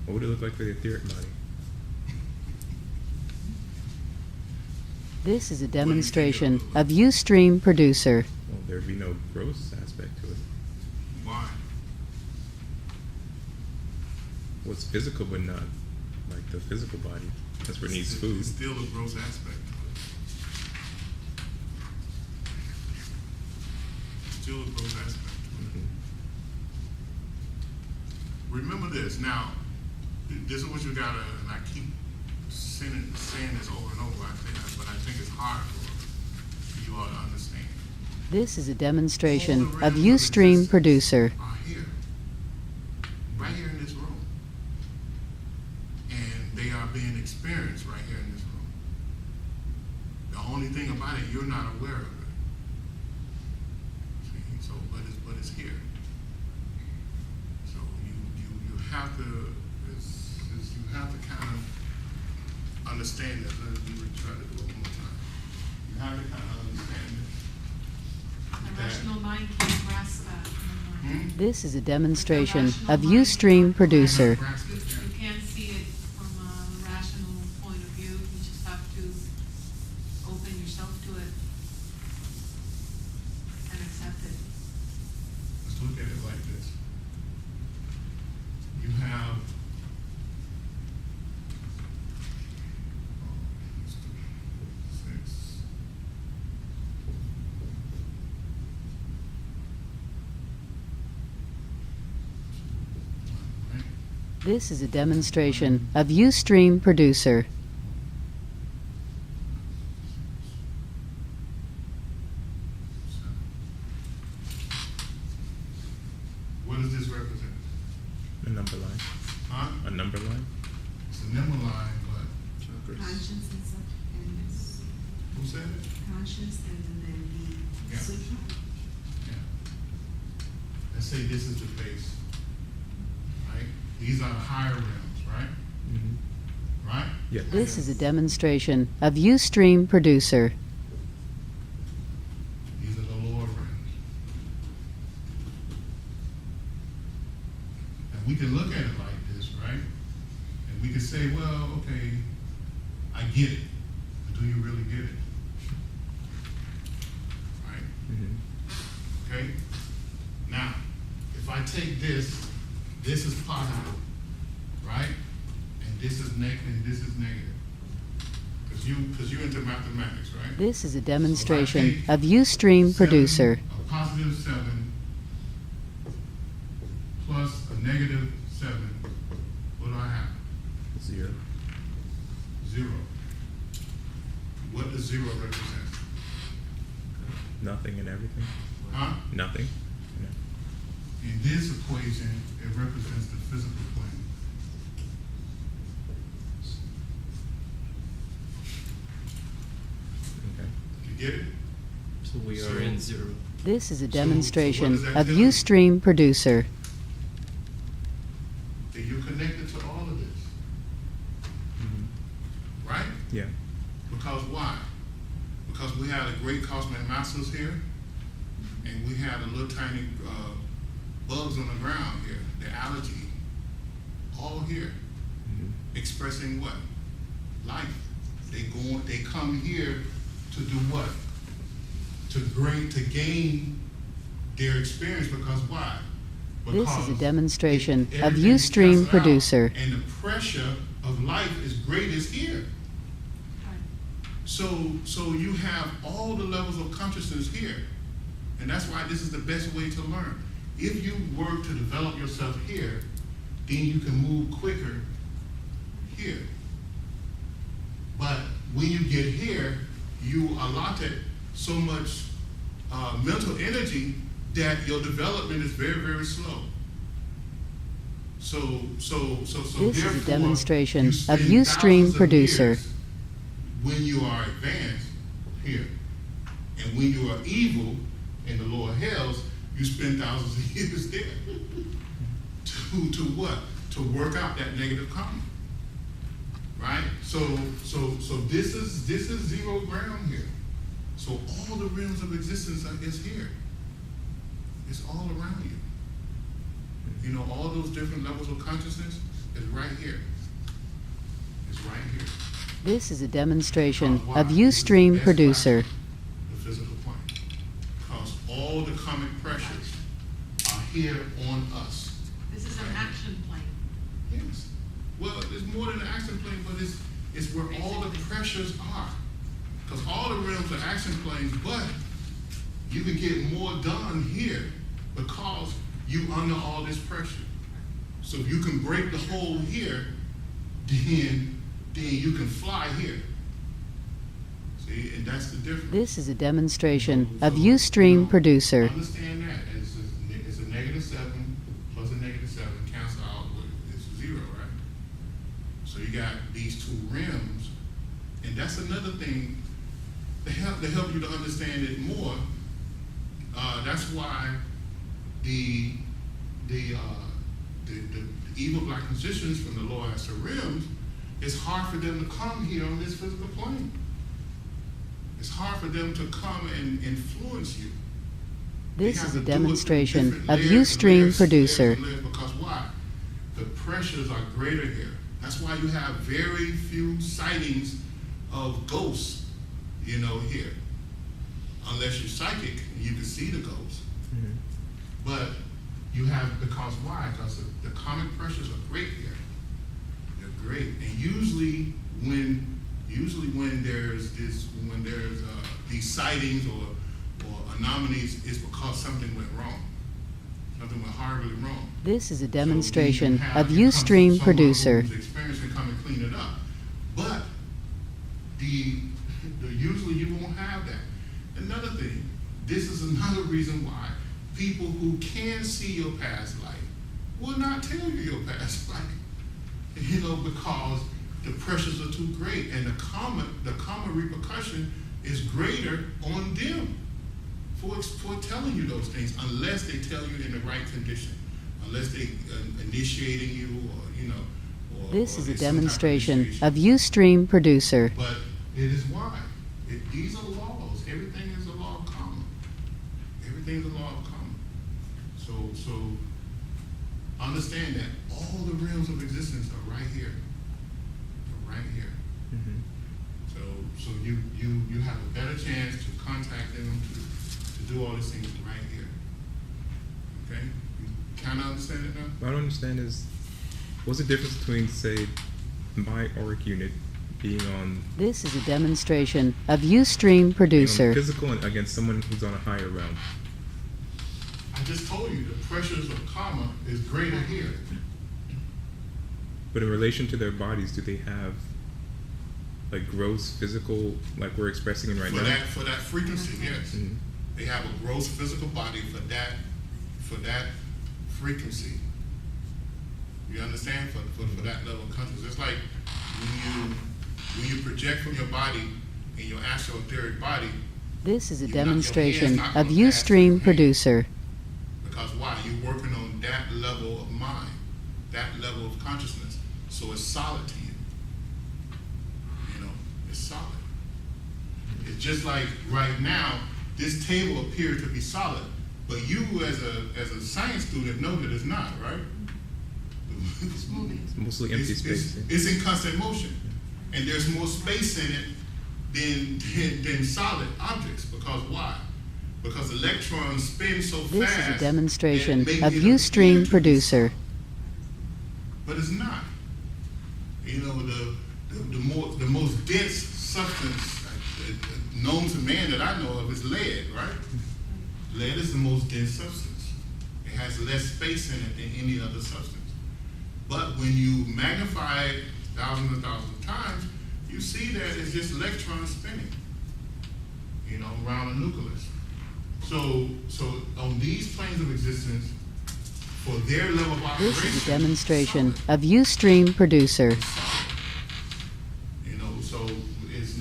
What would it look like for the etheric body?
This is a demonstration of Ustream Producer.
Well, there'd be no gross aspect to it.
Why?
What's physical but not like the physical body? That's where it needs food.
It's still a gross aspect to it. Still a gross aspect to it. Remember this. Now, this is what you gotta, and I keep saying this over and over, but I think it's hard for
This is a demonstration
All the
of
realms
Ustream
existence
Producer.
Are here, right here in this room, and they are being experienced right here in this room. The only thing about it, you're not aware of it. See, so but it's here. So you have to you have to kind of understand that. Let me try to do it one more time. You have to kind of understand it.
The rational mind can't grasp that.
This is a demonstration of Ustream Producer.
You can't see it from a rational point of view. You just have to open yourself to it and accept it.
Let's look at it like this. You have six. Right?
This is a demonstration of Ustream Producer.
What does this represent?
A number line.
Huh?
A number line.
It's a number line, but
Chakras.
Conscience and stuff, and it's
who said it?
conscious and then the
Yeah.
sutra.
Yeah. Let's say this is the base, right? These are the higher realms, right?
Mm-hmm.
Right?
Yeah.
This is a demonstration of Ustream Producer.
These are the lower realms. And we can look at it like this, right? And we can say, well, okay, I get it. But do you really get it? Right?
Mm-hmm.
Okay? Now, if I take this is positive, right? And this is negative, and this is negative. Because you're into mathematics, right?
This is a demonstration of Ustream Producer.
A positive 7 plus a negative 7, what do I have?
0.
0. What does 0 represent?
Nothing and everything.
Huh?
Nothing. Yeah.
In this equation, it represents the physical plane.
Okay.
You get it?
So we are in 0.
This is a
So
demonstration
what does that
of
tell you?
Ustream Producer.
That you're connected to all of this,
Mm-hmm.
right?
Yeah.
Because why? Because we had a great cosmic masters here, and we had a little tiny bugs on the ground here, the algae, all here,
Mm-hmm.
expressing what? Life. They come here to do what? To gain their experience, because why?
This is a
Because
demonstration of
everything is
Ustream
canceled out,
Producer.
and the pressure of life is greatest here.
Right.
So you have all the levels of consciousness here. And that's why this is the best way to learn. If you work to develop yourself here, then you can move quicker here. But when you get here, you allotted so much mental energy that your development is very, very slow. So
This is a
therefore,
demonstration
you
of
spend
Ustream
thousands of
Producer.
years when you are advanced here. And when you are evil in the lower hells, you spend thousands of years there. To what? To work out that negative karma. Right? So this is 0 ground here. So all the realms of existence is here. It's all around you. You know, all those different levels of consciousness is right here. It's right here.
This is a demonstration
Why?
of
This is the
Ustream
best
Producer.
class, the physical plane. Because all the karmic pressures are here on us.
This is an action plane.
Yes. Well, it's more than an action plane, but it's where all the pressures are. Because all the realms are action planes, but you can get more done here because you under all this pressure. So if you can break the hole here, then you can fly here. See, and that's the difference.
This is a demonstration of Ustream Producer.
Understand that. It's a -7 plus a -7 cancel out with it's 0, right? So you got these two rims, and that's another thing to help you to understand it more. That's why the evil black musicians from the lower astral realms, it's hard for them to come here on this physical plane. It's hard for them to come and influence you.
This
They
is
have
a
to do it through
demonstration
different
of
layers and
Ustream
layers,
Producer.
layers and layers, because why? The pressures are greater here. That's why you have very few sightings of ghosts, here. Unless you're psychic, and you can see the ghosts.
Mhm.
But you have, because why? Because the karmic pressures are great here. They're great. And usually when there's these sightings or anomalies, it's because something went wrong. Something went horribly wrong.
This is a
So
demonstration
you have-
of
you come to
Ustream
someone
Producer.
who's experienced and come and clean it up. But usually you won't have that. Another thing, this is another reason why people who can see your past life will not tell you your past life. Because the pressures are too great, and the karma repercussion is greater on them for telling you those things, unless they tell you in the right condition, unless they initiating you, or
This
or
is a
there's some type
demonstration
initiation.
of Ustream Producer.
But it is why. These are laws. Everything is a law of karma. Everything is a law of karma. So understand that all the realms of existence are right here. They're right here.
Mhm.
So you have a better chance to contact them to do all these things right here. Okay? You kind of understand it now?
What I don't understand is, what's the difference between, say, my auric unit being on,
This is a demonstration of Ustream
being on
Producer.
physical and against someone who's on a higher realm?
I just told you the pressures of karma is greater here.
But in relation to their bodies, do they have like gross physical, like we're expressing it right
For
now?
that frequency, yes.
Mhm.
They have a gross physical body for that frequency. You understand? For that level of consciousness. It's like when you project from your body in your astral etheric body,
This is a
Your hand's
demonstration
not
of
gonna pass through your
Ustream
hand.
Producer.
because why? You're working on that level of mind, that level of consciousness. So it's solid to you. It's solid. It's just like right now, this table appears to be solid, but you as a science student know that it's not, right?
It's moving.
It's mostly empty space.
It's in constant motion, and there's more space in it than solid objects. Because why? Because electrons spin so
This
fast.
is a demonstration
that it
of
makes it appear
Ustream
to be
Producer.
solid. But it's not. The most dense substance known to man that I know of is lead, right? Lead is the most dense substance. It has less space in it than any other substance. But when you magnify it thousands and thousands of times, you see that it's just electrons spinning, around a nucleus. So on these planes of existence, for their level of operation,
This is a demonstration of Ustream Producer.
So it's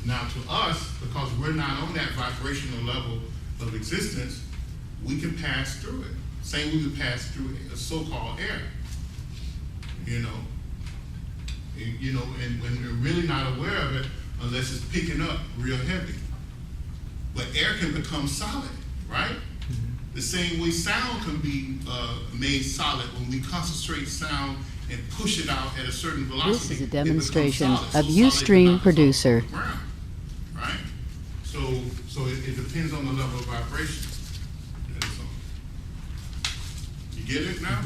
now to us, because we're not on that vibrational level of existence, we can pass through it. Same way we pass through a so-called air. And when we're really not aware of it, unless it's picking up real heavy. But air can become solid, right? The same way sound can be made solid when we concentrate sound and push it out at a certain velocity.
This is a
it becomes
demonstration
solid.
of
So solid it
Ustream
knocks us off
Producer.
the ground, right? So it depends on the level of vibration. that it's on. You get it now?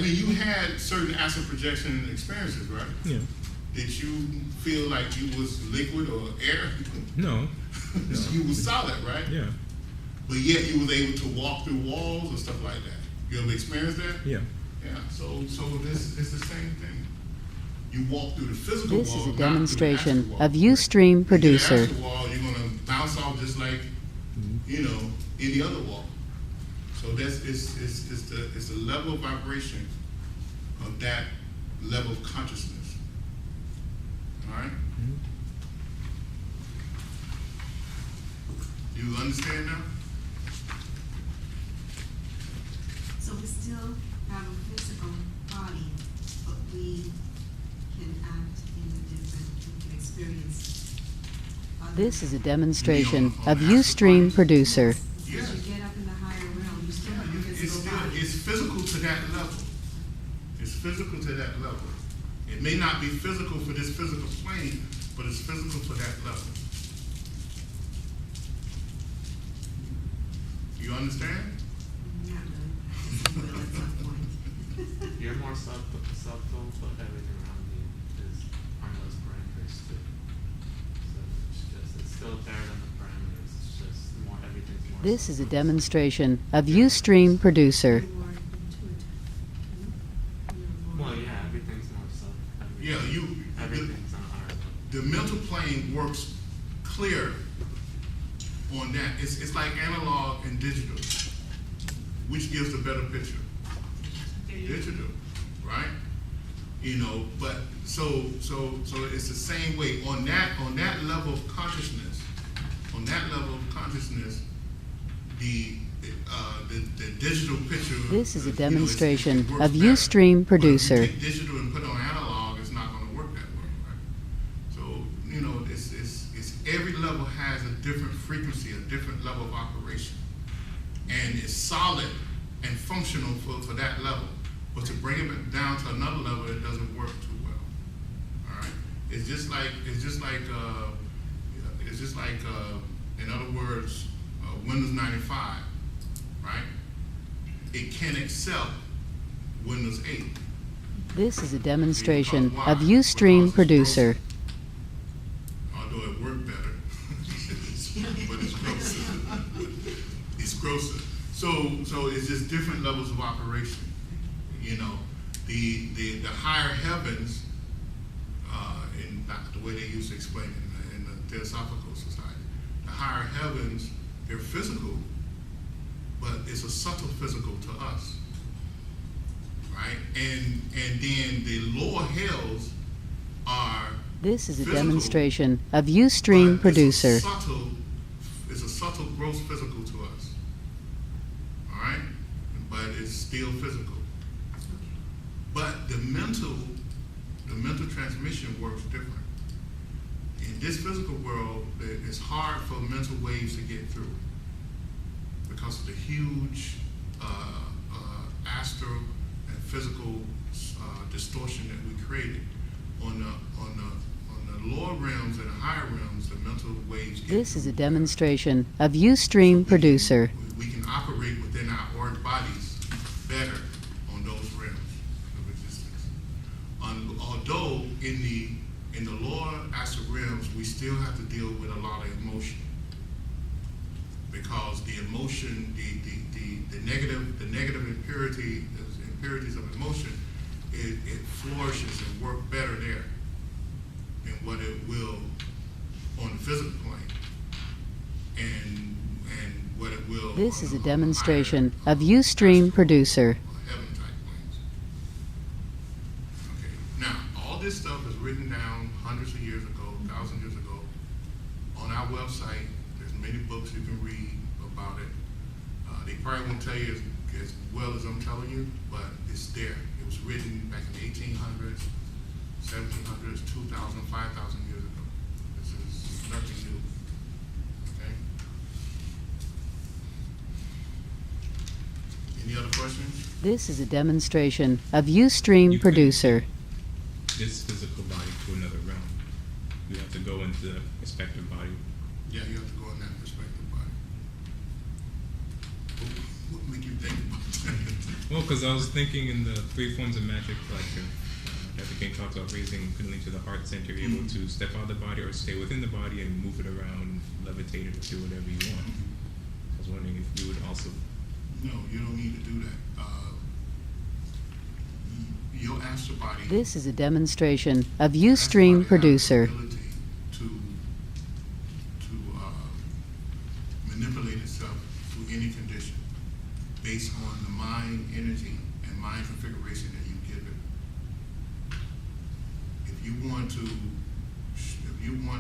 You had certain astral projection experiences, right?
Yeah.
Did you feel like you was liquid or air?
No.
You was solid, right?
Yeah.
But yet you was able to walk through walls and stuff like that. You ever experienced that?
Yeah.
Yeah. So this is the same thing. You walk through the physical
This
wall,
is a
not through the
demonstration
astral wall.
of Ustream
You get an
Producer.
astral wall, you're gonna bounce off just like, you know, any other wall. So that's it's the level of vibration of that level of consciousness. All right. You understand now?
So we still have a physical body, but we can act in a different, we can experience. other-
This is a demonstration
On
of
astral
Ustream
bodies.
Producer.
As you get up in the higher realm, you still have a
It's
physical
still,
body.
it's physical to that level. It's physical to that level. It may not be physical for this physical plane, but it's physical for that level. You understand?
Not really. Well, at some point.
You're more subtle, but everything around you is on those parameters too. So it's still there on the parameters. It's just more, everything's more.
This is a
subtle.
demonstration of Ustream Producer.
More intuitive. You're more-
Well, yeah, everything's more subtle.
Yeah,
Everything's on our level.
the mental plane works clear on that. It's like analog and digital. Which gives the better picture? Digital, right? You know, but so it's the same way on that level of consciousness. On that level of consciousness, the digital picture.
This is a
you know,
demonstration
it works
of
better.
Ustream
But if you
Producer.
take digital and put it on analog, it's not going to work that way, right? So you know, it's every level has a different frequency, a different level of operation, and it's solid and functional for that level. But to bring it down to another level, it doesn't work too well. All right, it's just like in other words, Windows 95, right? It can accept Windows 8.
This is a demonstration of Ustream Producer.
Although it worked better, but it's grosser. It's grosser. So it's just different levels of operation. You know, the higher heavens, in the way they used to explain it in the Theosophical Society, the higher heavens, they're physical, but it's a subtle physical to us, right? And then the lower hells are
This is a
physical,
demonstration of Ustream
but
Producer.
It's a subtle gross physical to us. All right? But it's still physical. But the mental transmission works different. In this physical world, it's hard for mental waves to get through because of the huge astral and physical distortion that we created. On the lower realms and the higher realms, the mental waves get
This is a
through.
demonstration of Ustream Producer.
We can operate within our auric bodies better on those realms of existence. Although in the lower astral realms, we still have to deal with a lot of emotion, because the emotion, the negative impurities of emotion, it flourishes and works better there than what it will on the physical plane, and what it will.
This
on
is a
the
demonstration
higher,
of Ustream Producer.
heaven type planes. Okay. Now, all this stuff is written down hundreds of years ago, thousands of years ago, on our website. There's many books you can read about it. They probably won't tell you as well as I'm telling you, but it's there. It was written back in the 1800s, 1700s, 2,000, 5,000 years ago. This is nothing new. Okay? Any other questions?
This is a demonstration of Ustream
You
Producer.
This physical body to another realm. You have to go into the respective body.
Yeah, you have to go in that perspective body. What make you think about that?
Well, because I was thinking in the 3 forms of magic, like Dr. King talks about raising Kundalini to the heart center, you're able to step out of the body or stay within the body and move it around, levitate it, or do whatever you want. I was wondering if you would also.
No, you don't need to do that. your astral body.
This is a demonstration of
your astral body
Ustream
has
Producer.
the ability to manipulate itself through any condition based on the mind energy and mind configuration that you give it. If you want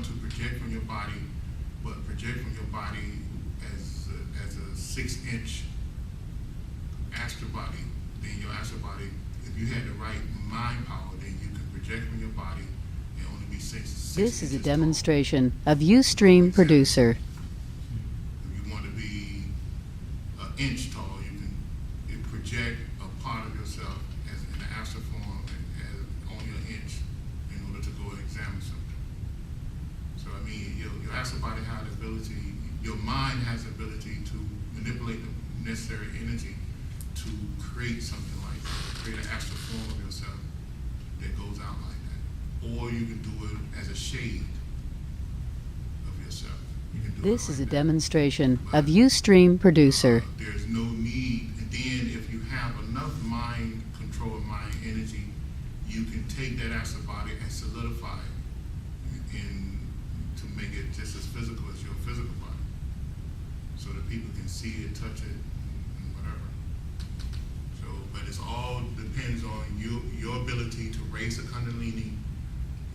to project from your body, but project from your body as a 6-inch astral body, then your astral body, if you had the right mind power, then you could project from your body and only be 6
This is a
inches
demonstration of Ustream Producer.
tall. If you want to be an inch tall, you can project a part of yourself as in the astral form as only an inch in order to go and examine something. So I mean, your astral body has the ability, your mind has the ability to manipulate the necessary energy to create something like that, create an astral form of yourself that goes out like that. Or you can do it as a shade of yourself. You can do
This
it
is a
like that.
demonstration of Ustream Producer.
There's no need, and then if you have enough mind control and mind energy, you can take that astral body and solidify it to make it just as physical as your physical body, so that people can see it, touch it, and whatever. So, but it's all depends on your ability to raise the Kundalini,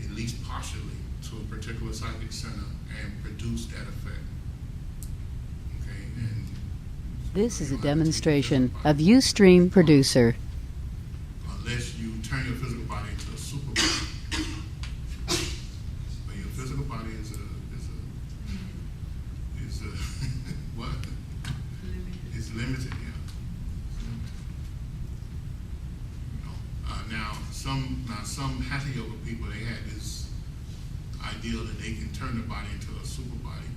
at least partially, to a particular psychic center and produce that effect. Okay, and
This is a
you don't have to take your
demonstration
physical body.
of Ustream Producer.
Unless you turn your physical body into a super body. But your physical body is a what? It's limited, yeah. You know, now some hatha yoga people, they had this ideal that they can turn the body into a super body,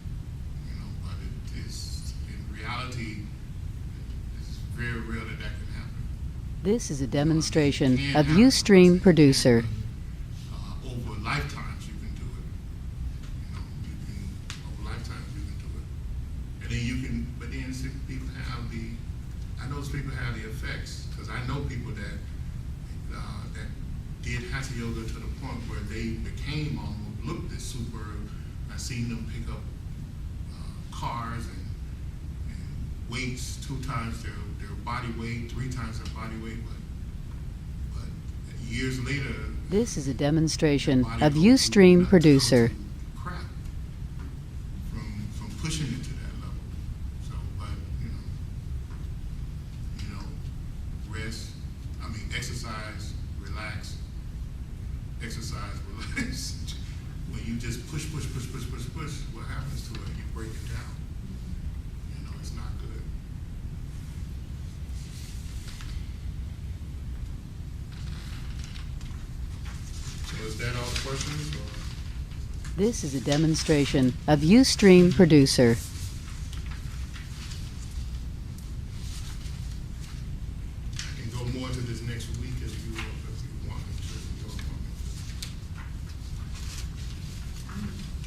you know, but it is in reality it's very rare that can happen.
This is a demonstration of Ustream Producer.
Over lifetimes you can do it. You know, over lifetimes you can do it. And then but then see, people have I know people have the effects, because I know people that did hatha yoga to the point where they became almost looked at super. I've seen them pick up cars and weights 2 times their body weight, 3 times their body weight, but years later.
This is a demonstration
body
of
goes
Ustream
to-
Producer.
goes to crap from pushing it to that level. So, but rest. I mean, exercise, relax. Exercise, relax. When you just push, what happens to it? You break it down. You know, it's not good. So is that all the questions? Or?
This is a demonstration of Ustream Producer.
I can go more into this next week if you want me to.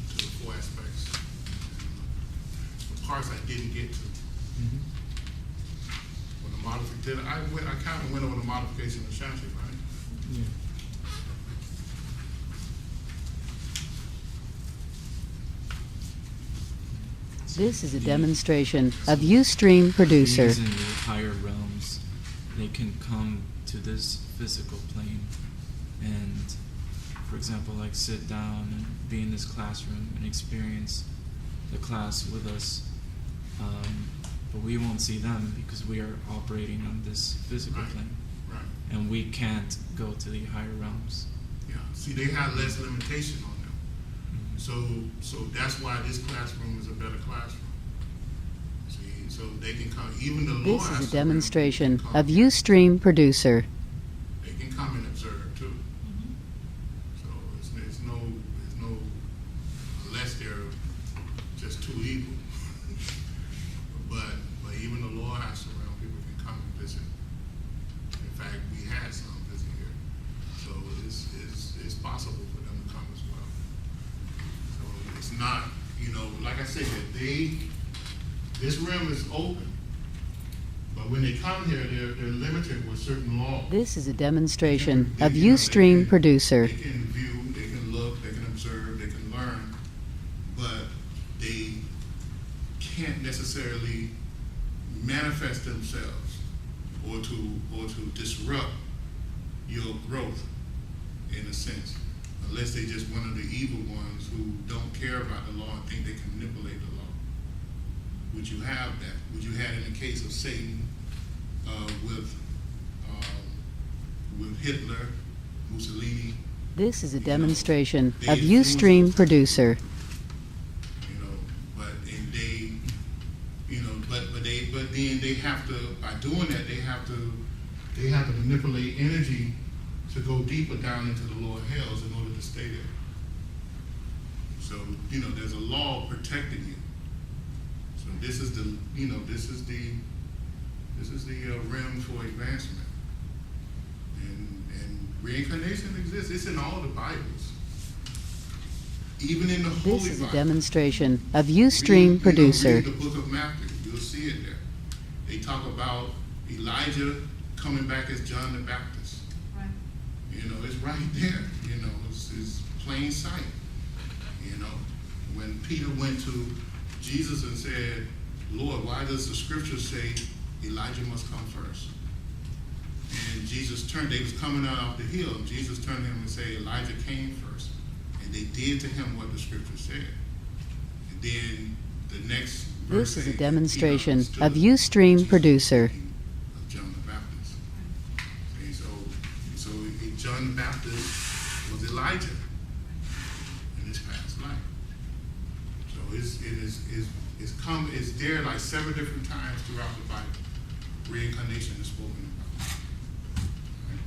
To the 4 aspects. The parts I didn't get to. When the modification, I kind of went over the modification of Shanti, right?
Yeah.
This is a demonstration of Ustream Producer.
Beings in the higher realms, they can come to this physical plane and, for example, like sit down and be in this classroom and experience the class with us. But we won't see them because we are operating on this physical
Right.
plane.
Right.
And we can't go to the higher realms.
Yeah. See, they have less limitation on them. So that's why this classroom is a better classroom. See, so they can come, even the lower
This is a
astral
demonstration
realms can
of
come-
Ustream Producer.
They can come and observe too. So it's no, unless they're just too evil. But even the lower astral realm, people can come and visit. In fact, we had some visit here. So it's possible for them to come as well. So it's not, like I said, this realm is open, but But when they come here, they're limited with certain laws.
This is a demonstration
They
of
can- you know,
Ustream
they
Producer.
can view, they can look, they can observe, they can learn, but they can't necessarily manifest themselves or to disrupt your growth in a sense, unless they just one of the evil ones who don't care about the law and think they can manipulate the law. Would you have that? Would you have in the case of Satan with Hitler, Mussolini?
This is a demonstration
They
of
influence
Ustream
us.
Producer.
You know, but then they have to, by doing that, they have to manipulate energy to go deeper down into the lower hells in order to stay there. So, you know, there's a law protecting you. So this is the realm for advancement. And reincarnation exists. It's in all the Bibles. Even in the Holy
This is a
Bible.
demonstration of Ustream Producer.
Read the book of Matthew. You'll see it there. They talk about Elijah coming back as John the Baptist.
Right.
You know, it's right there. You know, it's plain sight. You know, when Peter went to Jesus and said, Lord, why does the scripture say Elijah must come first? And Jesus turned, they was coming out off the hill, and Jesus turned to him and said, Elijah came first. And they did to him what the scripture said. And then the next verse
This is a
said,
demonstration
Peter
of
understood
Ustream
Jesus
Producer.
speaking of John the Baptist. And so John the Baptist was Elijah in his past life. So it's there like 7 different times throughout the Bible. Reincarnation is spoken about. Right.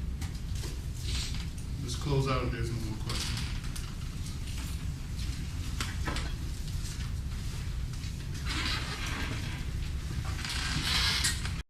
Let's close out if there's no more